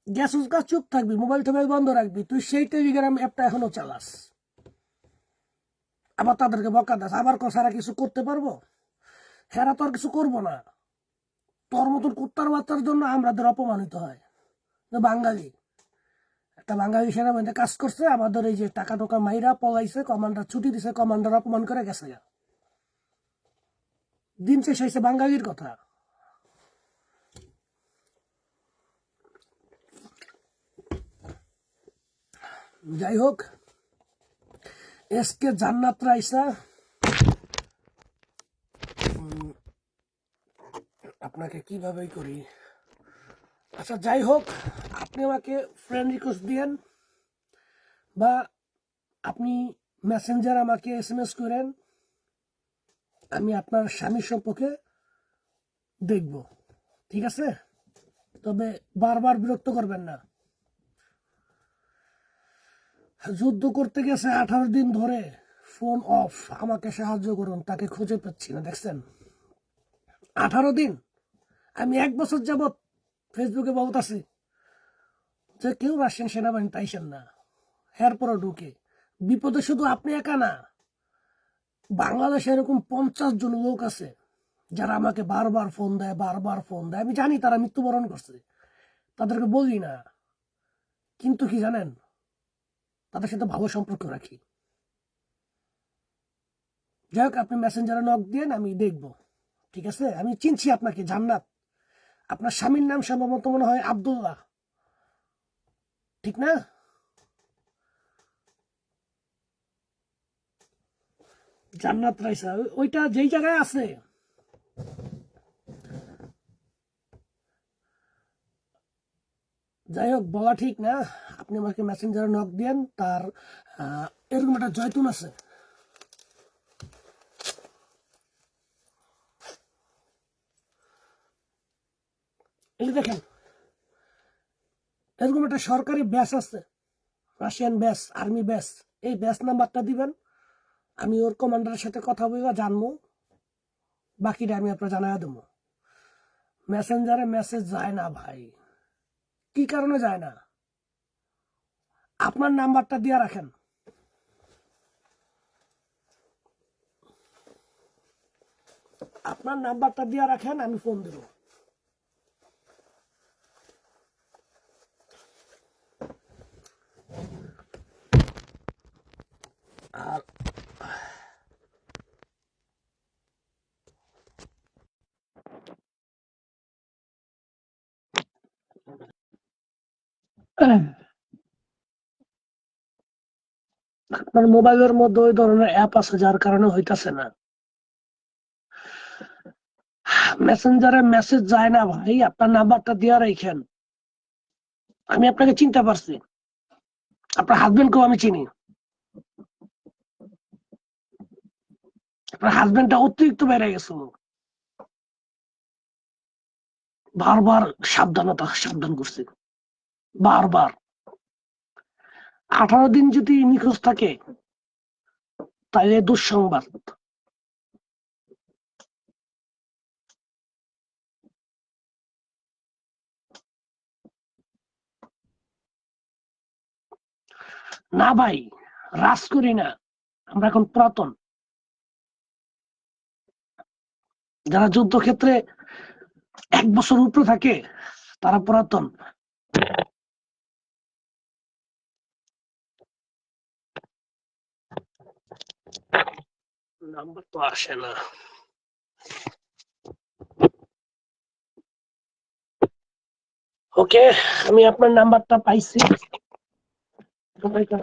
গ্যাসুস গা চুপ থাকবি, মোবাইল টোবাইল বন্ধ রাখবি। তুই সেই টেলিগ্রাম অ্যাপটা এখনো চালাস, আবার তাদেরকে বকা দাস, আবার সারা কিছু করতে পারবো? হেরা তো আর কিছু করবো না। তোর মতন কুত্তার বাচ্চার জন্য আমাদের অপমানিত হয়। বাঙালি, একটা বাঙালি সেনাবাহিনীতে কাজ করছে, আমাদের এই যে টাকা টোকা মাইরা পলাইছে, কমান্ডার ছুটি দিছে, কমান্ডার অপমান করে গেছে। দিন শেষ হয়েছে বাঙালির কথা। যাই হোক, এসকে জান্নাত রাইসা আপনাকে কিভাবে করি। আচ্ছা যাই হোক, আপনি আমাকে ফ্রেন্ড রিকোয়েস্ট দিয়েন বা আপনি মেসেঞ্জার আমাকে SMS করেন, আমি আপনার স্বামীর সম্পর্কে দেখব, ঠিক আছে? তবে বারবার বিরক্ত করবেন না। যুদ্ধ করতে গেছে 18 দিন ধরে, ফোন অফ, আমাকে সাহায্য করুন, তাকে খুঁজে পাচ্ছি না। দেখছেন 18 দিন, আমি 1 বছর যাবৎ ফেসবুকে বলতেছি যে কেউ রাশিয়ান সেনাবাহিনীতে আইসেন না, এরপরও ঢুকে। বিপদে শুধু আপনি একা না, বাংলাদেশে এরকম 50 জন লোক আছে যারা আমাকে বারবার ফোন দেয়, বারবার ফোন দেয়। আমি জানি তারা মৃত্যুবরণ করছে, তাদেরকে বলি না, কিন্তু কি জানেন, তাদের সাথে ভালো সম্পর্ক রাখি। যাই হোক, আপনি মেসেঞ্জারে নক দিয়েন, আমি দেখব, ঠিক আছে? আমি চিনছি আপনাকে, জান্নাত। আপনার স্বামীর নাম সম্ভবত মনে হয় আব্দুল্লাহ, ঠিক না? জান্নাত রাইসা ওইটা যেই জায়গায় আছে, যাই হোক বলা ঠিক না। আপনি আমাকে মেসেঞ্জারে নক দিয়েন। তার এরকম একটা জয়তুন আছে, এই দেখেন, এরকম একটা সরকারি ব্যাস আছে, রাশিয়ান ব্যাস, আর্মি ব্যাস। এই ব্যাস নাম্বারটা দিবেন, আমি ওর কমান্ডারের সাথে কথা বলবো, জানবো, বাকিটা আমি আপনার জানাই দেবো। মেসেঞ্জারে মেসেজ যায় না ভাই, কি কারণে যায় না? আপনার নাম্বারটা দিয়ে রাখেন, আপনার নাম্বারটা দিয়ে রাখেন, আমি ফোন দেব। আর আপনার মোবাইলের মধ্যে ওই ধরনের অ্যাপ আছে যার কারণে হইতাছে না। মেসেঞ্জারে মেসেজ যায় না ভাই, আপনার নাম্বারটা দিয়ে রাখেন। আমি আপনাকে চিনতে পারছি, আপনার হাজবেন্ডকেও আমি চিনি। আপনার হাজবেন্ডটা অতিরিক্ত বেড়ে গেছিল, বারবার সাবধান করছি, বারবার। 18 দিন যদি নিখোঁজ থাকে তাহলে দুঃসংবাদ। না ভাই, রাজ করি না, আমরা এখন পুরাতন। যারা যুদ্ধক্ষেত্রে 1 বছর উপরে থাকে তারা পুরাতন। নাম্বার তো আসে না। ওকে, আমি আপনার নাম্বারটা পাইছি,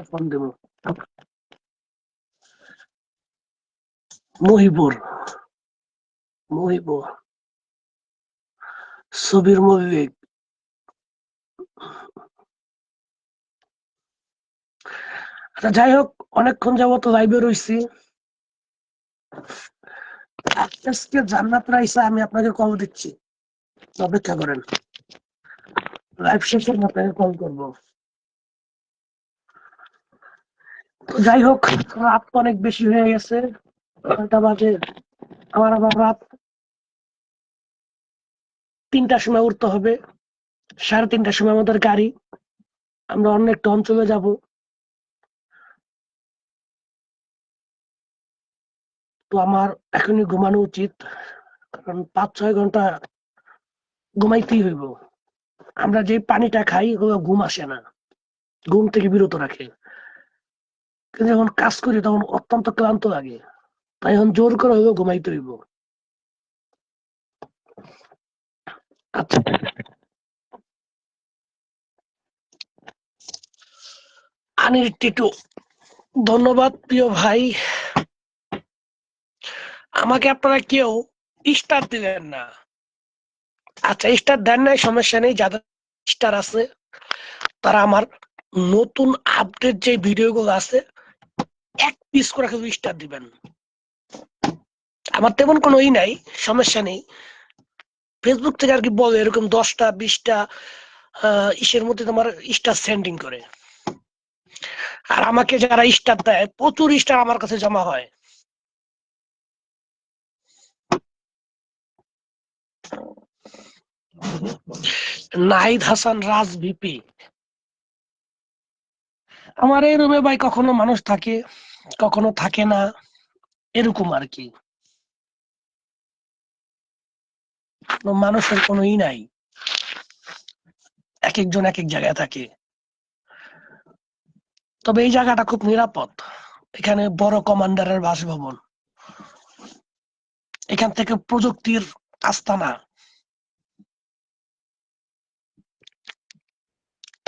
ফোন দেব। মহিবুর, মহিবুর, সবির মল্লিক। আচ্ছা যাই হোক, অনেকক্ষণ যাবত লাইভে রয়েছি, আজকে জান্নাত রাইসা আমি আপনাকে কল দিচ্ছি, অপেক্ষা করেন, লাইভ শেষে আপনাকে কল করবো। যাই হোক, রাত অনেক বেশি হয়ে গেছে, 9টা বাজে। আমার আবার রাত 3টার সময় উঠতে হবে, 3:30টার সময় আমাদের গাড়ি, আমরা অন্য একটা অঞ্চলে যাব। তো আমার এখনই ঘুমানো উচিত, কারণ 5-6 ঘন্টা ঘুমাইতেই হইব। আমরা যে পানিটা খাই ওগুলো ঘুম আসে না, ঘুম থেকে বিরত রাখে। কিন্তু যখন কাজ করি তখন অত্যন্ত ক্লান্ত লাগে, তাই এখন জোর করে হলেও ঘুমাইতে হইব। আচ্ছা, আনির টিটু, ধন্যবাদ প্রিয় ভাই। আমাকে আপনারা কেউ স্টার দিলেন না। আচ্ছা, স্টার দেন নাই, সমস্যা নেই। যাদের স্টার আছে তারা আমার নতুন আপডেট যে ভিডিওগুলো আছে এক পিস করে শুধু স্টার দিবেন। আমার তেমন কোনো নাই, সমস্যা নেই। ফেসবুক থেকে আর কি বলে এরকম 10টা 20টা ইসের মধ্যে তোমার স্টার সেন্ডিং করে। আর আমাকে যারা স্টার দেয় প্রচুর স্টার আমার কাছে জমা হয়। নাহিদ হাসান রাজ ভিপি, আমার এই রুমে ভাই কখনো মানুষ থাকে, কখনো থাকে না, এরকম আর কি। মানুষের কোনো নাই, এক একজন এক এক জায়গায় থাকে। তবে এই জায়গাটা খুব নিরাপদ, এখানে বড় কমান্ডারের বাসভবন, এখান থেকে প্রযুক্তির আস্তানা।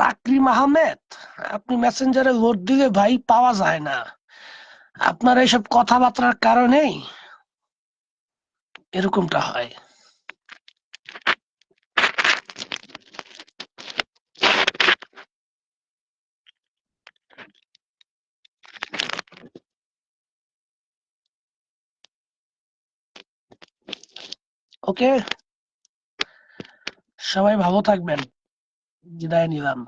তাকরিম আহমেদ, আপনি মেসেঞ্জারে লোড দিলে ভাই পাওয়া যায় না। আপনার এইসব কথাবার্তার কারণেই এরকমটা হয়। ওকে, সবাই ভালো থাকবেন, বিদায় নিলাম।